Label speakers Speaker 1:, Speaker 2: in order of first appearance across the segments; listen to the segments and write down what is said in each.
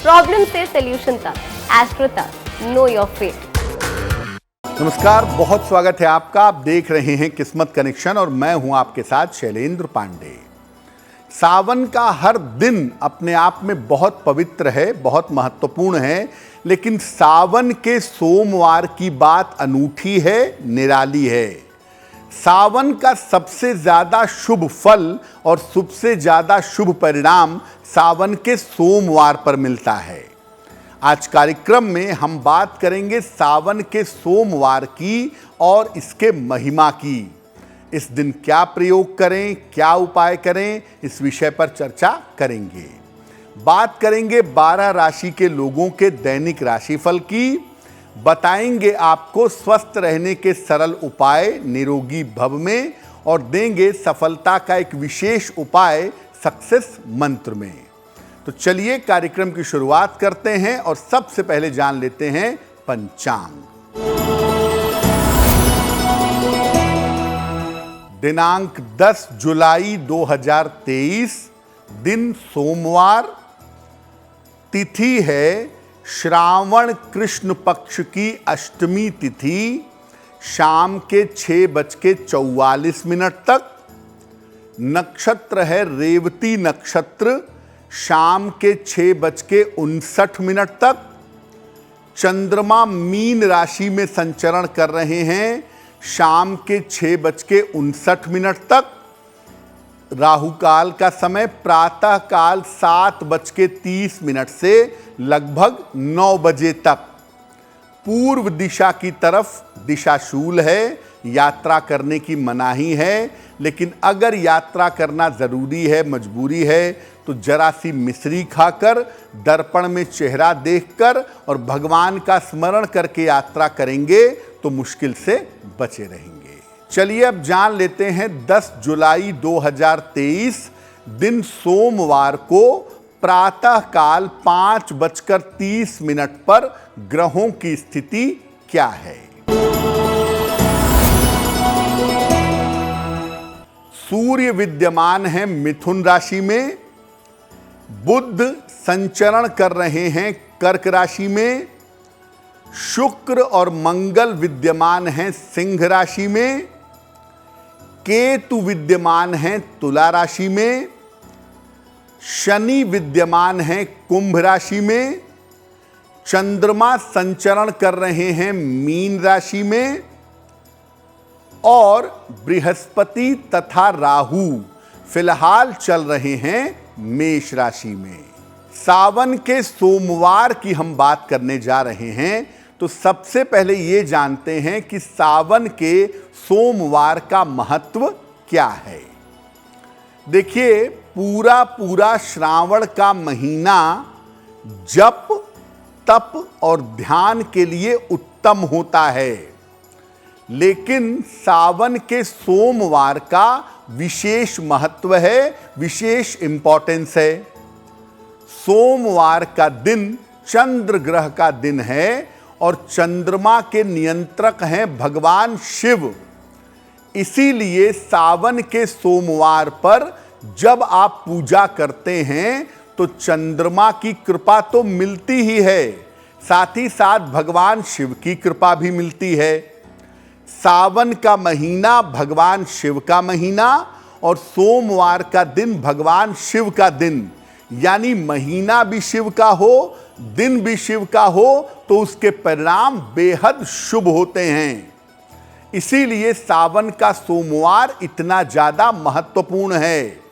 Speaker 1: Problem से solution तक, astro तक, नो योर फेट।
Speaker 2: नमस्कार, बहुत स्वागत है आपका। आप देख रहे हैं किस्मत कनेक्शन और मैं हूं आपके साथ शैलेंद्र पांडे। सावन का हर दिन अपने आप में बहुत पवित्र है, बहुत महत्वपूर्ण है, लेकिन सावन के सोमवार की बात अनूठी है, निराली है। सावन का सबसे ज्यादा शुभ फल और सबसे ज्यादा शुभ परिणाम सावन के सोमवार पर मिलता है। आज कार्यक्रम में हम बात करेंगे सावन के सोमवार की और इसके महिमा की। इस दिन क्या प्रयोग करें, क्या उपाय करें, इस विषय पर चर्चा करेंगे। बात करेंगे 12 राशि के लोगों के दैनिक राशिफल की। बताएंगे आपको स्वस्थ रहने के सरल उपाय निरोगी भव में, और देंगे सफलता का एक विशेष उपाय सक्सेस मंत्र में। तो चलिए कार्यक्रम की शुरुआत करते हैं और सबसे पहले जान लेते हैं पंचांग। दिनांक 10 जुलाई 2023, दिन सोमवार, तिथि है श्रावण कृष्ण पक्ष की अष्टमी तिथि, शाम के 6:44 तक। नक्षत्र है रेवती नक्षत्र, शाम के 6:59 तक। चंद्रमा मीन राशि में संचरण कर रहे हैं, शाम के 6:59 तक। राहु काल का समय प्रातः काल 7:30 से लगभग 9 बजे तक। पूर्व दिशा की तरफ दिशाशूल है, यात्रा करने की मनाही है, लेकिन अगर यात्रा करना जरूरी है, मजबूरी है, तो जरा सी मिश्री खाकर, दर्पण में चेहरा देखकर और भगवान का स्मरण करके यात्रा करेंगे तो मुश्किल से बचे रहेंगे। चलिए अब जान लेते हैं 10 जुलाई 2023, दिन सोमवार को प्रातः काल 5:30 पर ग्रहों की स्थिति क्या है। सूर्य विद्यमान है मिथुन राशि में, बुध संचरण कर रहे हैं कर्क राशि में, शुक्र और मंगल विद्यमान हैं सिंह राशि में, केतु विद्यमान हैं तुला राशि में, शनि विद्यमान हैं कुंभ राशि में, चंद्रमा संचरण कर रहे हैं मीन राशि में, और बृहस्पति तथा राहु फिलहाल चल रहे हैं मेष राशि में। सावन के सोमवार की हम बात करने जा रहे हैं, तो सबसे पहले ये जानते हैं कि सावन के सोमवार का महत्व क्या है। देखिए, पूरा श्रावण का महीना जप, तप और ध्यान के लिए उत्तम होता है, लेकिन सावन के सोमवार का विशेष महत्व है, विशेष इंपॉर्टेंस है। सोमवार का दिन चंद्र ग्रह का दिन है और चंद्रमा के नियंत्रक हैं भगवान शिव। इसीलिए सावन के सोमवार पर जब आप पूजा करते हैं तो चंद्रमा की कृपा तो मिलती ही है, साथ ही साथ भगवान शिव की कृपा भी मिलती है। सावन का महीना भगवान शिव का महीना और सोमवार का दिन भगवान शिव का दिन, यानी महीना भी शिव का हो, दिन भी शिव का हो, तो उसके परिणाम बेहद शुभ होते हैं। इसीलिए सावन का सोमवार इतना ज्यादा महत्वपूर्ण है।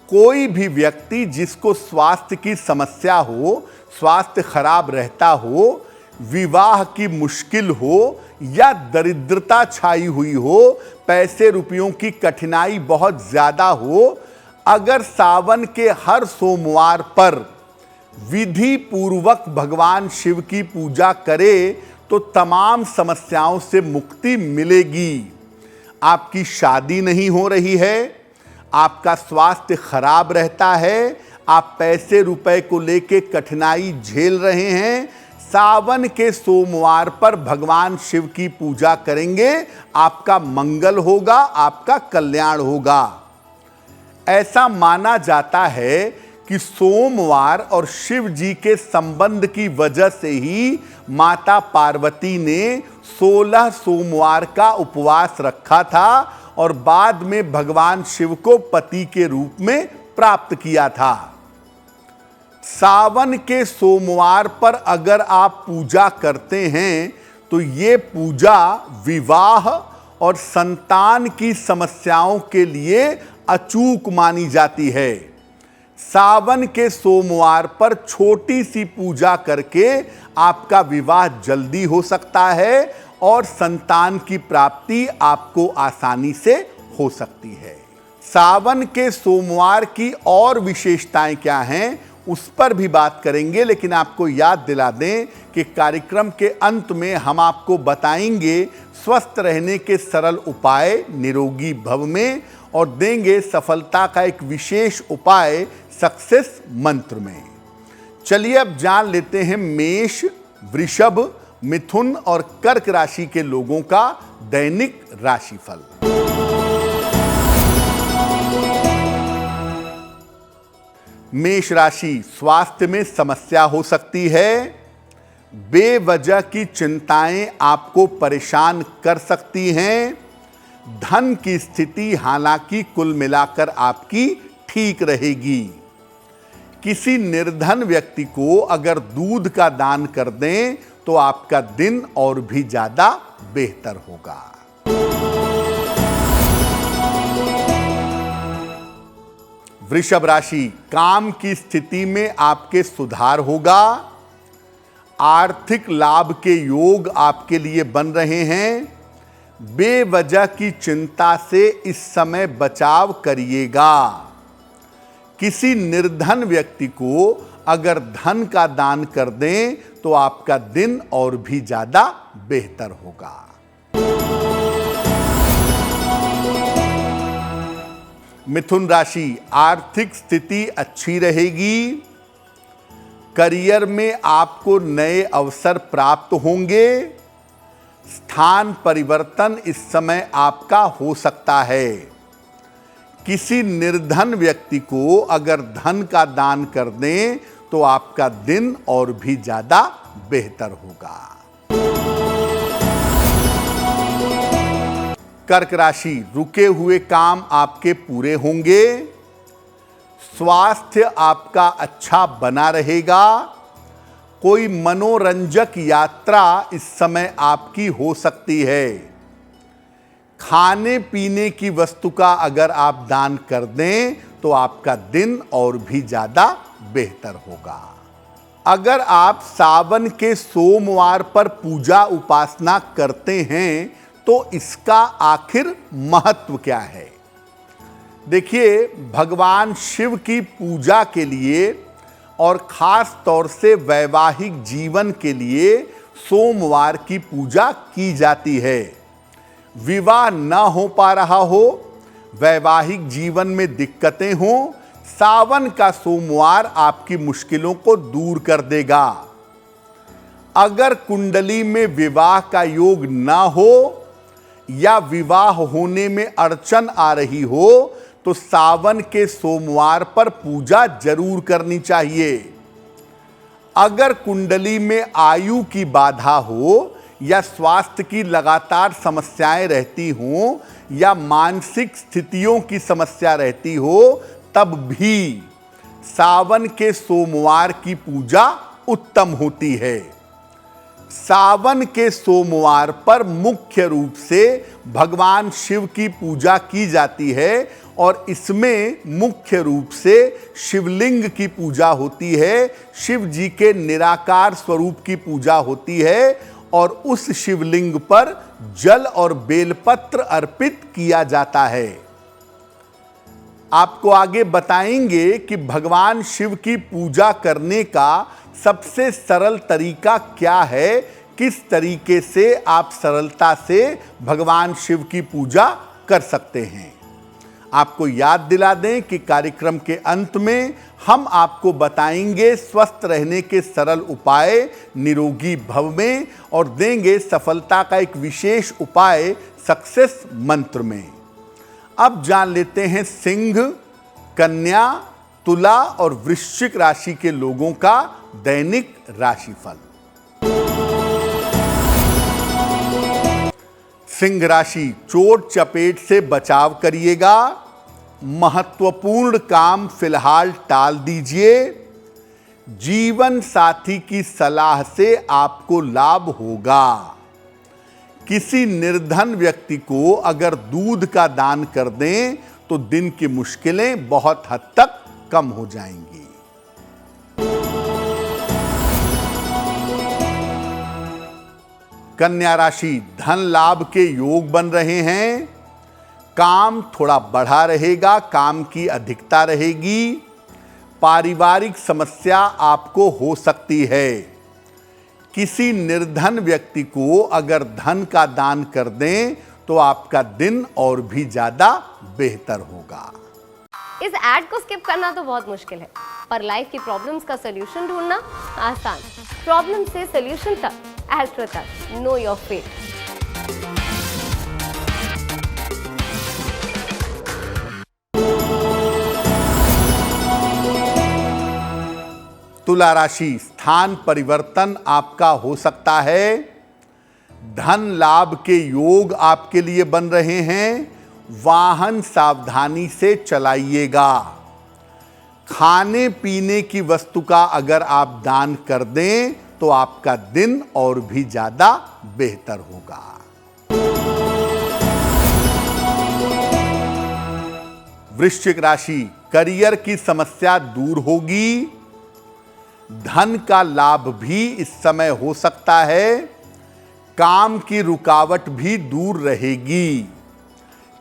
Speaker 2: कोई भी व्यक्ति जिसको स्वास्थ्य की समस्या हो, स्वास्थ्य खराब रहता हो, विवाह की मुश्किल हो या दरिद्रता छाई हुई हो, पैसे रुपयों की कठिनाई बहुत ज्यादा हो, अगर सावन के हर सोमवार पर विधि पूर्वक भगवान शिव की पूजा करे तो तमाम समस्याओं से मुक्ति मिलेगी। आपकी शादी नहीं हो रही है, आपका स्वास्थ्य खराब रहता है, आप पैसे रुपए को लेके कठिनाई झेल रहे हैं, सावन के सोमवार पर भगवान शिव की पूजा करेंगे, आपका मंगल होगा, आपका कल्याण होगा। ऐसा माना जाता है कि सोमवार और शिव जी के संबंध की वजह से ही माता पार्वती ने 16 सोमवार का उपवास रखा था और बाद में भगवान शिव को पति के रूप में प्राप्त किया था। सावन के सोमवार पर अगर आप पूजा करते हैं तो ये पूजा विवाह और संतान की समस्याओं के लिए अचूक मानी जाती है। सावन के सोमवार पर छोटी सी पूजा करके आपका विवाह जल्दी हो सकता है और संतान की प्राप्ति आपको आसानी से हो सकती है। सावन के सोमवार की और विशेषताएं क्या हैं उस पर भी बात करेंगे, लेकिन आपको याद दिला दें कि कार्यक्रम के अंत में हम आपको बताएंगे स्वस्थ रहने के सरल उपाय निरोगी भव में और देंगे सफलता का एक विशेष उपाय सक्सेस मंत्र में। चलिए अब जान लेते हैं मेष, वृषभ, मिथुन और कर्क राशि के लोगों का दैनिक राशिफल। मेष राशि, स्वास्थ्य में समस्या हो सकती है। बेवजह की चिंताएं आपको परेशान कर सकती हैं। धन की स्थिति हालांकि कुल मिलाकर आपकी ठीक रहेगी। किसी निर्धन व्यक्ति को अगर दूध का दान कर दें तो आपका दिन और भी ज्यादा बेहतर होगा। वृषभ राशि, काम की स्थिति में आपके सुधार होगा। आर्थिक लाभ के योग आपके लिए बन रहे हैं। बेवजह की चिंता से इस समय बचाव करिएगा। किसी निर्धन व्यक्ति को अगर धन का दान कर दें तो आपका दिन और भी ज्यादा बेहतर होगा। मिथुन राशि, आर्थिक स्थिति अच्छी रहेगी। करियर में आपको नए अवसर प्राप्त होंगे। स्थान परिवर्तन इस समय आपका हो सकता है। किसी निर्धन व्यक्ति को अगर धन का दान कर दें तो आपका दिन और भी ज्यादा बेहतर होगा। कर्क राशि, रुके हुए काम आपके पूरे होंगे। स्वास्थ्य आपका अच्छा बना रहेगा। कोई मनोरंजक यात्रा इस समय आपकी हो सकती है। खाने पीने की वस्तु का अगर आप दान कर दें तो आपका दिन और भी ज्यादा बेहतर होगा। अगर आप सावन के सोमवार पर पूजा उपासना करते हैं तो इसका आखिर महत्व क्या है? देखिए, भगवान शिव की पूजा के लिए और खास तौर से वैवाहिक जीवन के लिए सोमवार की पूजा की जाती है। विवाह न हो पा रहा हो, वैवाहिक जीवन में दिक्कतें हों, सावन का सोमवार आपकी मुश्किलों को दूर कर देगा। अगर कुंडली में विवाह का योग न हो या विवाह होने में अड़चन आ रही हो तो सावन के सोमवार पर पूजा जरूर करनी चाहिए। अगर कुंडली में आयु की बाधा हो या स्वास्थ्य की लगातार समस्याएं रहती हों या मानसिक स्थितियों की समस्या रहती हो तब भी सावन के सोमवार की पूजा उत्तम होती है। सावन के सोमवार पर मुख्य रूप से भगवान शिव की पूजा की जाती है और इसमें मुख्य रूप से शिवलिंग की पूजा होती है। शिव जी के निराकार स्वरूप की पूजा होती है और उस शिवलिंग पर जल और बेलपत्र अर्पित किया जाता है। आपको आगे बताएंगे कि भगवान शिव की पूजा करने का सबसे सरल तरीका क्या है, किस तरीके से आप सरलता से भगवान शिव की पूजा कर सकते हैं। आपको याद दिला दें कि कार्यक्रम के अंत में हम आपको बताएंगे स्वस्थ रहने के सरल उपाय निरोगी भव में और देंगे सफलता का एक विशेष उपाय सक्सेस मंत्र में। अब जान लेते हैं सिंह, कन्या तुला और वृश्चिक राशि के लोगों का दैनिक राशिफल। सिंह राशि, चोट चपेट से बचाव करिएगा। महत्वपूर्ण काम फिलहाल टाल दीजिए। जीवन साथी की सलाह से आपको लाभ होगा। किसी निर्धन व्यक्ति को अगर दूध का दान कर दें तो दिन की मुश्किलें बहुत हद तक कम हो जाएंगी। कन्या राशि, धन लाभ के योग बन रहे हैं। काम थोड़ा बढ़ा रहेगा, काम की अधिकता रहेगी। पारिवारिक समस्या आपको हो सकती है। किसी निर्धन व्यक्ति को अगर धन का दान कर दें तो आपका दिन और भी ज्यादा बेहतर होगा।
Speaker 1: इस ऐड को स्किप करना तो बहुत मुश्किल है, पर लाइफ की प्रॉब्लम्स का सलूशन ढूंढना आसान। प्रॉब्लम से सलूशन तक, एस्ट्रो तक, नो योर फेट।
Speaker 2: तुला राशि, स्थान परिवर्तन आपका हो सकता है। धन लाभ के योग आपके लिए बन रहे हैं। वाहन सावधानी से चलाइएगा। खाने पीने की वस्तु का अगर आप दान कर दें तो आपका दिन और भी ज्यादा बेहतर होगा। वृश्चिक राशि, करियर की समस्या दूर होगी। धन का लाभ भी इस समय हो सकता है। काम की रुकावट भी दूर रहेगी।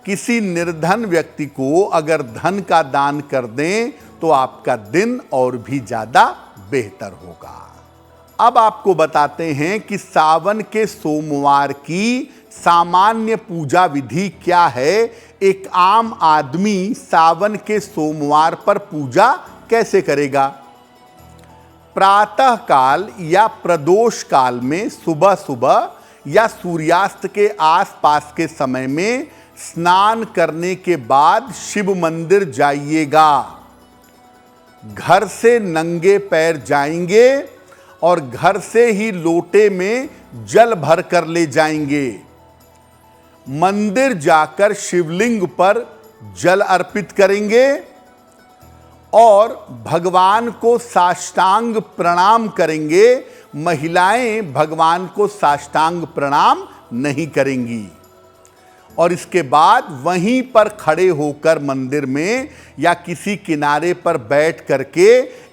Speaker 2: किसी निर्धन व्यक्ति को अगर धन का दान कर दें तो आपका दिन और भी ज्यादा बेहतर होगा। अब आपको बताते हैं कि सावन के सोमवार की सामान्य पूजा विधि क्या है। एक आम आदमी सावन के सोमवार पर पूजा कैसे करेगा। प्रातः काल या प्रदोष काल में सुबह सुबह या सूर्यास्त के आसपास के समय में स्नान करने के बाद शिव मंदिर जाइएगा। घर से नंगे पैर जाएंगे और घर से ही लोटे में जल भर कर ले जाएंगे। मंदिर जाकर शिवलिंग पर जल अर्पित करेंगे और भगवान को साष्टांग प्रणाम करेंगे। महिलाएं भगवान को साष्टांग प्रणाम नहीं करेंगी। और इसके बाद वहीं पर खड़े होकर मंदिर में या किसी किनारे पर बैठ करके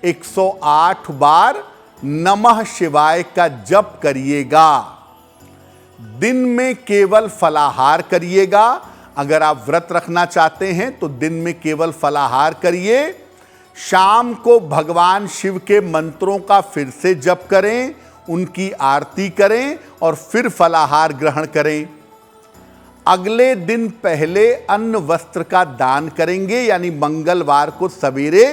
Speaker 2: 108 बार नमः शिवाय का जप करिएगा। दिन में केवल फलाहार करिएगा। अगर आप व्रत रखना चाहते हैं तो दिन में केवल फलाहार करिए। शाम को भगवान शिव के मंत्रों का फिर से जप करें, उनकी आरती करें और फिर फलाहार ग्रहण करें। अगले दिन पहले अन्न वस्त्र का दान करेंगे, यानी मंगलवार को सवेरे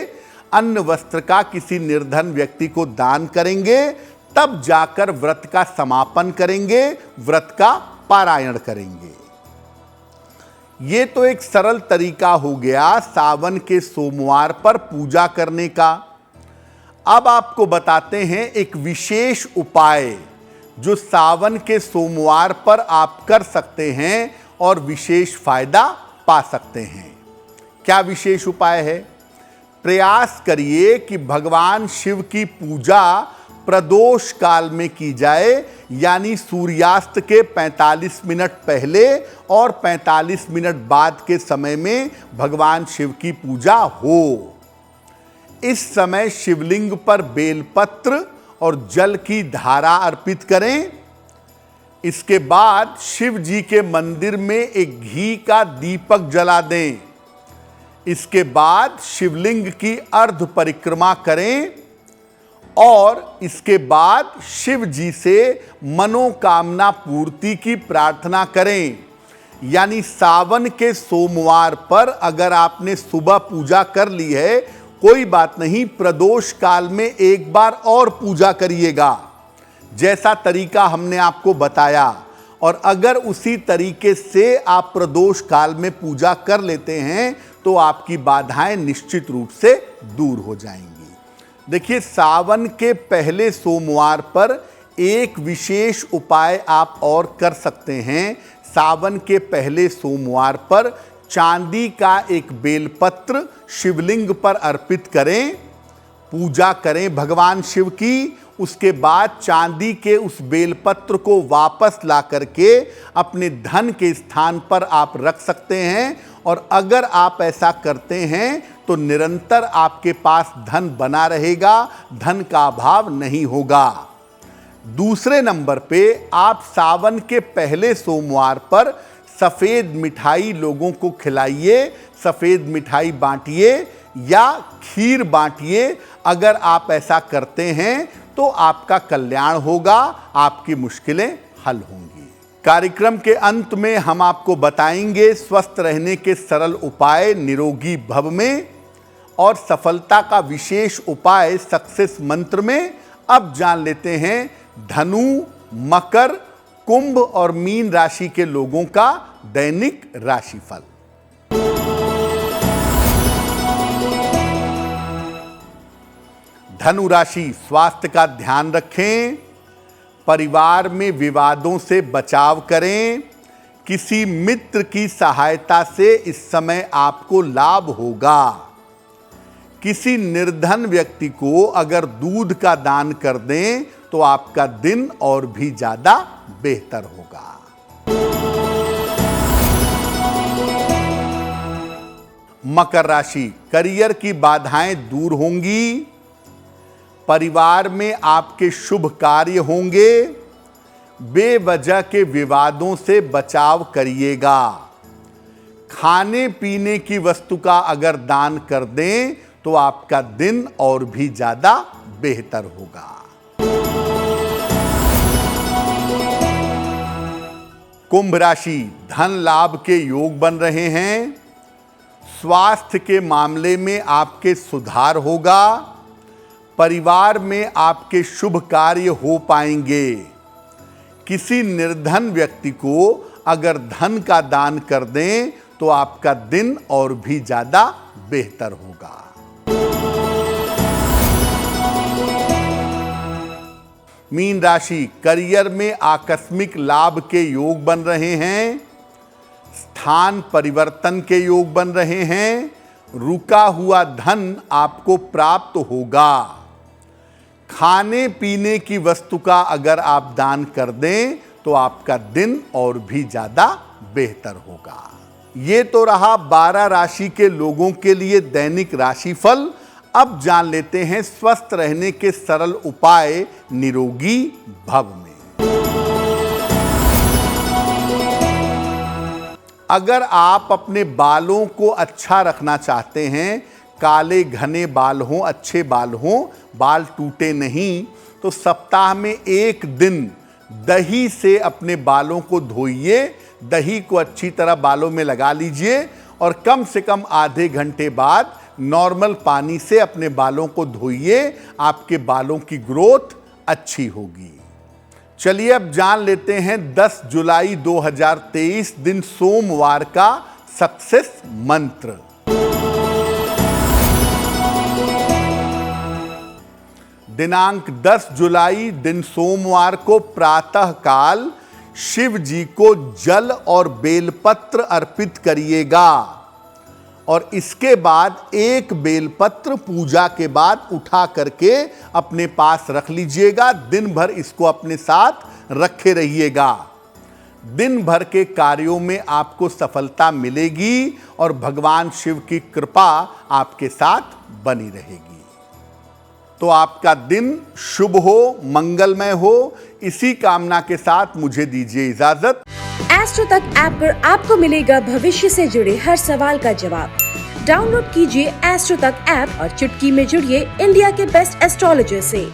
Speaker 2: अन्न वस्त्र का किसी निर्धन व्यक्ति को दान करेंगे। तब जाकर व्रत का समापन करेंगे, व्रत का पारायण करेंगे। ये तो एक सरल तरीका हो गया सावन के सोमवार पर पूजा करने का। अब आपको बताते हैं एक विशेष उपाय जो सावन के सोमवार पर आप कर सकते हैं और विशेष फायदा पा सकते हैं। क्या विशेष उपाय है? प्रयास करिए कि भगवान शिव की पूजा प्रदोष काल में की जाए, यानी सूर्यास्त के 45 मिनट पहले और 45 मिनट बाद के समय में भगवान शिव की पूजा हो। इस समय शिवलिंग पर बेलपत्र और जल की धारा अर्पित करें। इसके बाद शिव जी के मंदिर में एक घी का दीपक जला दें। इसके बाद शिवलिंग की अर्ध परिक्रमा करें और इसके बाद शिव जी से मनोकामना पूर्ति की प्रार्थना करें। यानी सावन के सोमवार पर अगर आपने सुबह पूजा कर ली है, कोई बात नहीं, प्रदोष काल में एक बार और पूजा करिएगा जैसा तरीका हमने आपको बताया। और अगर उसी तरीके से आप प्रदोष काल में पूजा कर लेते हैं तो आपकी बाधाएं निश्चित रूप से दूर हो जाएंगी। देखिए, सावन के पहले सोमवार पर एक विशेष उपाय आप और कर सकते हैं। सावन के पहले सोमवार पर चांदी का एक बेलपत्र शिवलिंग पर अर्पित करें, पूजा करें भगवान शिव की। उसके बाद चांदी के उस बेलपत्र को वापस ला करके अपने धन के स्थान पर आप रख सकते हैं, और अगर आप ऐसा करते हैं तो निरंतर आपके पास धन बना रहेगा, धन का अभाव नहीं होगा। दूसरे नंबर पे आप सावन के पहले सोमवार पर सफ़ेद मिठाई लोगों को खिलाइए, सफ़ेद मिठाई बांटिए या खीर बांटिए। अगर आप ऐसा करते हैं तो आपका कल्याण होगा, आपकी मुश्किलें हल होंगी। कार्यक्रम के अंत में हम आपको बताएंगे स्वस्थ रहने के सरल उपाय निरोगी भव में, और सफलता का विशेष उपाय सक्सेस मंत्र में। अब जान लेते हैं धनु, मकर, कुंभ और मीन राशि के लोगों का दैनिक राशिफल। धनु राशि, स्वास्थ्य का ध्यान रखें, परिवार में विवादों से बचाव करें, किसी मित्र की सहायता से इस समय आपको लाभ होगा। किसी निर्धन व्यक्ति को अगर दूध का दान कर दें तो आपका दिन और भी ज्यादा बेहतर होगा। मकर राशि, करियर की बाधाएं दूर होंगी, परिवार में आपके शुभ कार्य होंगे, बेवजह के विवादों से बचाव करिएगा। खाने पीने की वस्तु का अगर दान कर दें तो आपका दिन और भी ज्यादा बेहतर होगा। कुंभ राशि, धन लाभ के योग बन रहे हैं, स्वास्थ्य के मामले में आपके सुधार होगा, परिवार में आपके शुभ कार्य हो पाएंगे। किसी निर्धन व्यक्ति को अगर धन का दान कर दें तो आपका दिन और भी ज्यादा बेहतर होगा। मीन राशि, करियर में आकस्मिक लाभ के योग बन रहे हैं, स्थान परिवर्तन के योग बन रहे हैं, रुका हुआ धन आपको प्राप्त होगा। खाने पीने की वस्तु का अगर आप दान कर दें तो आपका दिन और भी ज्यादा बेहतर होगा। ये तो रहा 12 राशि के लोगों के लिए दैनिक राशिफल। अब जान लेते हैं स्वस्थ रहने के सरल उपाय निरोगी भव में। अगर आप अपने बालों को अच्छा रखना चाहते हैं, काले घने बाल हों, अच्छे बाल हों, बाल टूटे नहीं, तो सप्ताह में एक दिन दही से अपने बालों को धोइए। दही को अच्छी तरह बालों में लगा लीजिए और कम से कम आधे घंटे बाद नॉर्मल पानी से अपने बालों को धोइए। आपके बालों की ग्रोथ अच्छी होगी। चलिए अब जान लेते हैं 10 जुलाई 2023 दिन सोमवार का सक्सेस मंत्र। दिनांक 10 जुलाई दिन सोमवार को प्रातः काल शिव जी को जल और बेलपत्र अर्पित करिएगा, और इसके बाद एक बेलपत्र पूजा के बाद उठा करके अपने पास रख लीजिएगा। दिन भर इसको अपने साथ रखे रहिएगा। दिन भर के कार्यों में आपको सफलता मिलेगी और भगवान शिव की कृपा आपके साथ बनी रहेगी। तो आपका दिन शुभ हो, मंगलमय हो, इसी कामना के साथ मुझे दीजिए इजाजत।
Speaker 3: एस्ट्रो तक ऐप पर आपको मिलेगा भविष्य से जुड़े हर सवाल का जवाब। डाउनलोड कीजिए एस्ट्रो तक ऐप और चुटकी में जुड़िए इंडिया के बेस्ट एस्ट्रोलॉजर से।